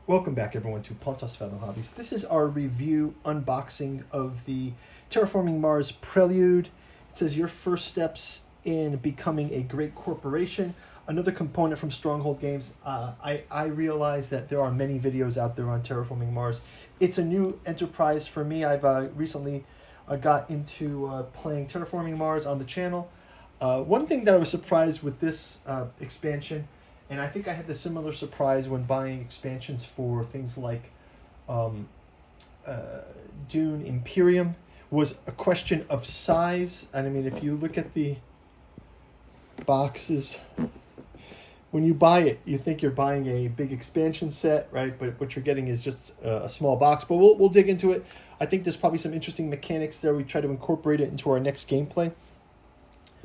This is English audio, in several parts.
Welcome back, everyone, to Pontos Fathom Hobbies. This is our review unboxing of the Terraforming Mars Prelude. It says your first steps in becoming a great corporation. Another component from Stronghold Games. I realize that there are many videos out there on Terraforming Mars. It's a new enterprise for me. I've recently got into playing Terraforming Mars on the channel. One thing that I was surprised with this expansion, and I think I had the similar surprise when buying expansions for things like Dune Imperium, was a question of size. And I mean, if you look at the boxes, when you buy it, you think you're buying a big expansion set, right? But what you're getting is just a small box. But we'll dig into it. I think there's probably some interesting mechanics there. We try to incorporate it into our next gameplay.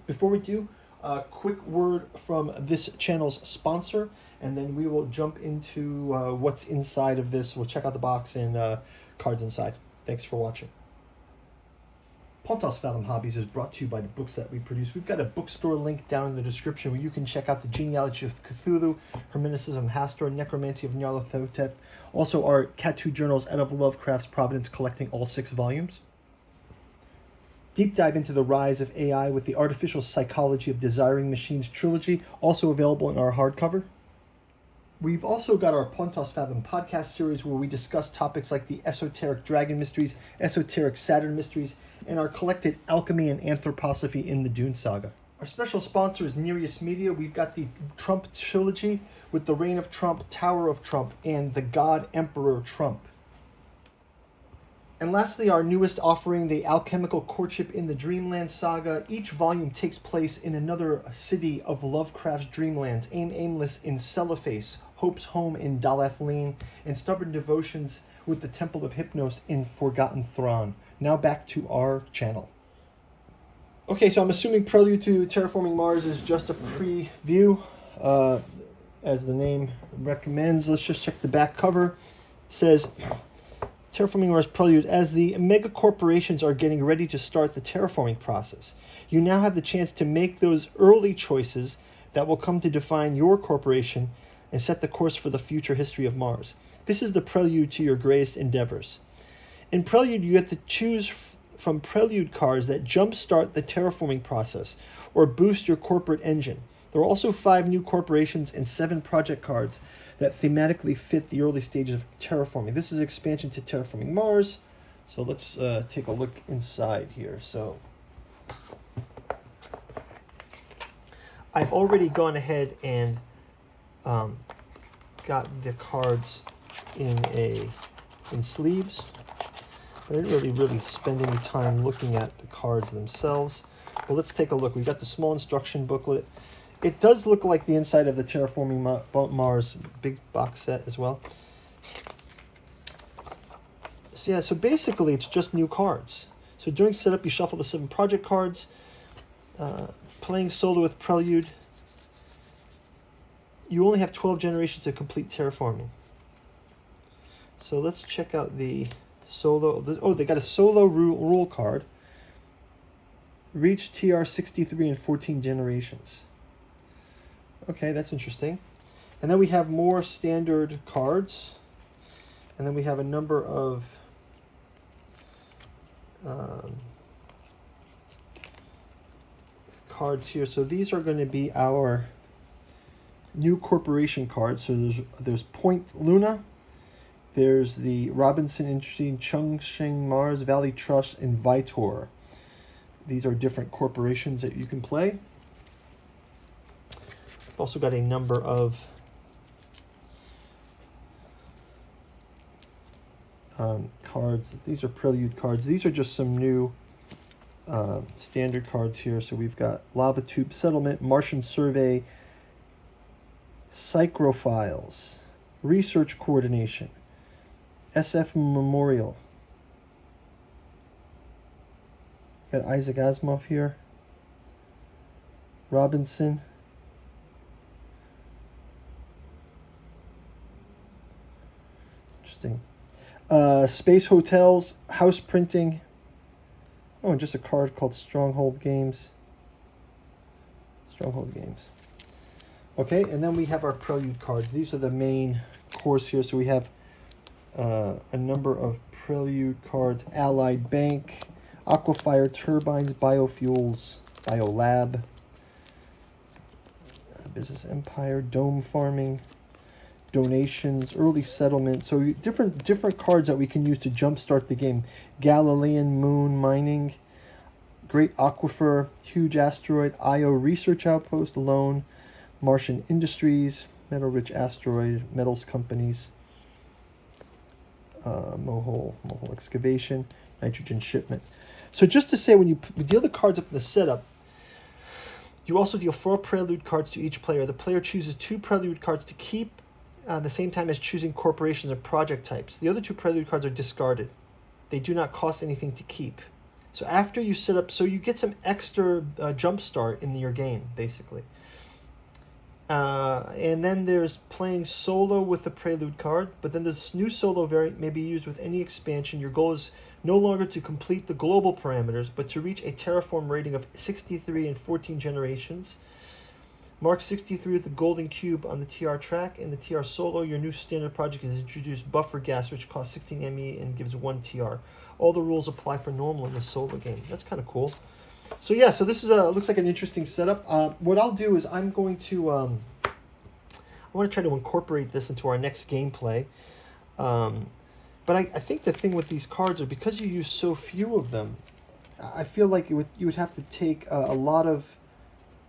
Before we do, a quick word from this channel's sponsor, and then we will jump into what's inside of this. We'll check out the box and cards inside. Thanks for watching. Pontos Fathom Hobbies is brought to you by the books that we produce. We've got a bookstore link down in the description where you can check out the Genealogy of Cthulhu, Hermeticism Hastur, Necromancy of Nyarlathotep, also our Cat journals out of Lovecraft's Providence, collecting all 6 volumes. Deep dive into the rise of AI with the Artificial Psychology of Desiring Machines trilogy, also available in our hardcover. We've also got our Pontos Fathom podcast series where we discuss topics like the esoteric dragon mysteries, esoteric Saturn mysteries, and our collected alchemy and anthroposophy in the Dune saga. Our special sponsor is Nereus Media. We've got the Trump trilogy with the Reign of Trump, Tower of Trump, and the God Emperor Trump. And lastly, our newest offering, the Alchemical Courtship in the Dreamland Saga. Each volume takes place in another city of Lovecraft's dreamlands. Aimless in Cellophase, Hope's Home in Dalath Lane, and Stubborn Devotions with the Temple of Hypnos in Forgotten Thrawn. Now back to our channel. Okay, so I'm assuming Prelude to Terraforming Mars is just a preview, as the name recommends. Let's just check the back cover. It says, Terraforming Mars Prelude, as the mega corporations are getting ready to start the terraforming process, you now have the chance to make those early choices that will come to define your corporation and set the course for the future history of Mars. This is the prelude to your greatest endeavors. In Prelude, you get to choose from Prelude cards that jumpstart the terraforming process or boost your corporate engine. There are also 5 new corporations and 7 project cards that thematically fit the early stages of terraforming. This is an expansion to Terraforming Mars. So let's take a look inside here. So I've already gone ahead and got the cards in sleeves. I didn't really spend any time looking at the cards themselves. But let's take a look. We've got the small instruction booklet. It does look like the inside of the Terraforming Mars big box set as well. So yeah, so basically it's just new cards. So during setup, you shuffle the 7 project cards. Playing solo with Prelude, you only have 12 generations to complete terraforming. So let's check out the solo. Oh, they got a solo rule card. Reach TR 63 in 14 generations. Okay, that's interesting. And then we have more standard cards. And then we have a number of cards here. So these are going to be our new corporation cards. So there's Point Luna. There's the Robinson Industry, Chungsheng Mars, Valley Trust, and Vitor. These are different corporations that you can play. Also got a number of cards. These are Prelude cards. These are just some new standard cards here. So we've got Lava Tube Settlement, Martian Survey, Psychrophiles, Research Coordination, SF Memorial. Got Isaac Asimov here, Robinson. Interesting. Space Hotels, House Printing. Oh, and just a card called Stronghold Games. Okay, and then we have our Prelude cards. These are the main course here. So we have a number of Prelude cards: Allied Bank, Aquafire Turbines, Biofuels, Biolab, Business Empire, Dome Farming, Donations, Early Settlement. So different cards that we can use to jumpstart the game. Galilean Moon Mining, Great Aquifer, Huge Asteroid, Io Research Outpost, Loan, Martian Industries, Metal Rich Asteroid, Metals Companies, Mohole Excavation, Nitrogen Shipment. So just to say, when you deal the cards up in the setup, you also deal 4 Prelude cards to each player. The player chooses 2 Prelude cards to keep at the same time as choosing corporations and project types. The other 2 Prelude cards are discarded. They do not cost anything to keep. So after you set up, so you get some extra jump start in your game, basically. And then there's playing solo with the Prelude card, but then this new solo variant may be used with any expansion. Your goal is no longer to complete the global parameters, but to reach a terraform rating of 63 in 14 generations. Mark 63 with the golden cube on the TR track. In the TR solo, your new standard project is introduced buffer gas, which costs 16 ME and gives 1 TR. All the rules apply for normal in the solo game. That's kind of cool. So yeah, so this is looks like an interesting setup. What I'll do is I'm going to I want to try to incorporate this into our next gameplay. But I think the thing with these cards are, because you use so few of them, I feel like you would have to take a lot of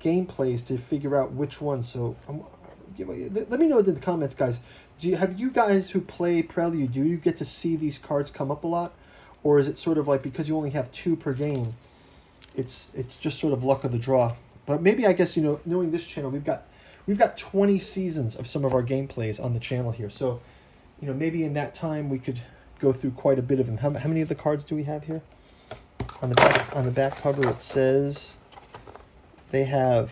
gameplays to figure out which one. So let me know in the comments, guys. Have you guys who play Prelude, do you get to see these cards come up a lot? Or is it sort of like, because you only have 2 per game, it's just sort of luck of the draw? But maybe, I guess, knowing this channel, we've got 20 seasons of some of our gameplays on the channel here. So, maybe in that time we could go through quite a bit of them. How many of the cards do we have here? On the back cover, it says they have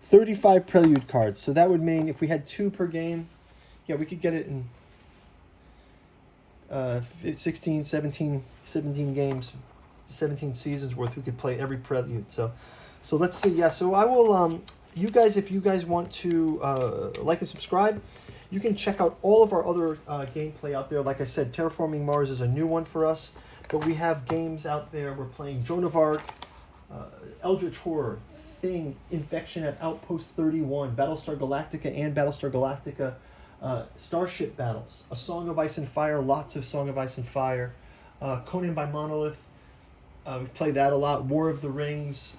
35 Prelude cards. So that would mean if we had 2 per game, yeah, we could get it in 16, 17 games, 17 seasons worth. We could play every Prelude. So let's see. Yeah, so I will, you guys, if you guys want to like and subscribe, you can check out all of our other gameplay out there. Like I said, Terraforming Mars is a new one for us, but we have games out there. We're playing Joan of Arc, Eldritch Horror, Thing, Infection at Outpost 31, Battlestar Galactica and Battlestar Galactica Starship Battles, A Song of Ice and Fire, lots of Song of Ice and Fire, Conan by Monolith, we play that a lot, War of the Rings,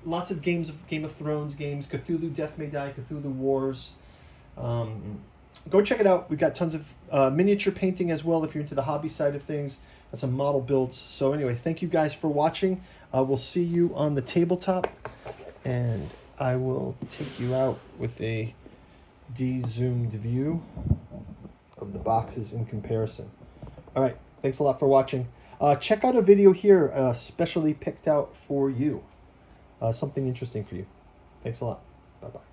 lots of Game of Thrones games, Cthulhu Death May Die, Cthulhu Wars. Go check it out. We've got tons of miniature painting as well if you're into the hobby side of things, and some model builds. So anyway, thank you guys for watching. We'll see you on the tabletop, and I will take you out with a de-zoomed view of the boxes in comparison. All right, thanks a lot for watching. Check out a video here specially picked out for you. Something interesting for you. Thanks a lot. Bye-bye.